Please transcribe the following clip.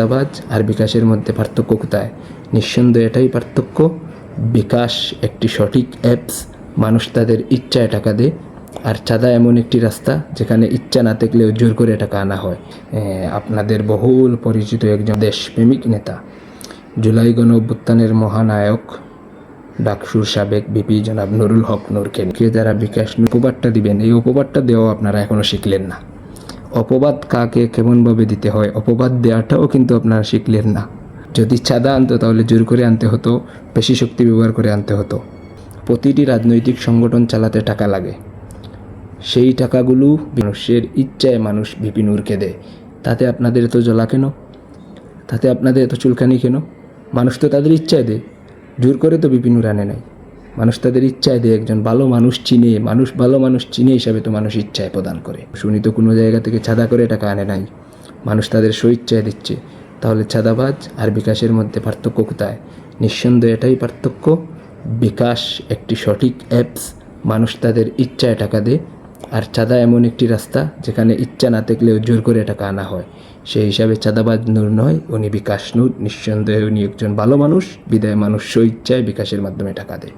চাঁদাবাজ আর বিকাশের মধ্যে পার্থক্য কোথায়? নিঃসন্দেহে এটাই পার্থক্য, বিকাশ একটি সঠিক অ্যাপস, মানুষ তাদের ইচ্ছায় টাকা দেয়, আর চাঁদা এমন একটি রাস্তা যেখানে ইচ্ছা না থাকলেও জোর করে টাকা আনা হয়। আপনাদের বহুল পরিচিত একজন দেশপ্রেমিক নেতা, জুলাই গণ অভ্যুত্থানের মহানায়ক ডাকসুর সাবেক বিপি জনাব নুরুল হক নূরকে যারা বিকাশ উপবাদটা দিবেন, এই উপবাদটা দেওয়া আপনারা এখনও শিখলেন না। অপবাদ কাকে কেমনভাবে দিতে হয়, অপবাদ দেওয়াটাও কিন্তু আপনারা শিখলেন না। যদি চাঁদা আনতো তাহলে জোর করে আনতে হতো, পেশি শক্তি ব্যবহার করে আনতে হতো। প্রতিটি রাজনৈতিক সংগঠন চালাতে টাকা লাগে, সেই টাকাগুলো মানুষের ইচ্ছায় মানুষ বিপি নূরকে দেয়। তাতে আপনাদের এত জ্বলা কেন? তাতে আপনাদের এত চুলকানি কেন? মানুষ তো তাদের ইচ্ছায় দেয়, জোর করে তো বিপি নূর আনে নাই। মানুষ তাদের ইচ্ছায় দেয়, একজন ভালো মানুষ চিনে, ভালো মানুষ চিনে হিসাবে তো মানুষ ইচ্ছায় প্রদান করে। শুনি তো কোনো জায়গা থেকে চাঁদা করে টাকা আনে নাই, মানুষ তাদের স্বইচ্ছায় দিচ্ছে। তাহলে চাঁদাবাজ আর বিকাশের মধ্যে পার্থক্য কোথায়? নিঃসন্দেহে এটাই পার্থক্য, বিকাশ একটি সঠিক অ্যাপস, মানুষ তাদের ইচ্ছায় টাকা দেয়, আর চাঁদা এমন একটি রাস্তা যেখানে ইচ্ছা না থাকলেও জোর করে টাকা আনা হয়। সেই হিসাবে চাঁদাবাজ নূর নয়, উনি বিকাশ নূর। নিঃসন্দেহে উনি একজন ভালো মানুষ, বিদায় মানুষ স্বইচ্ছায় বিকাশের মাধ্যমে টাকা দেয়।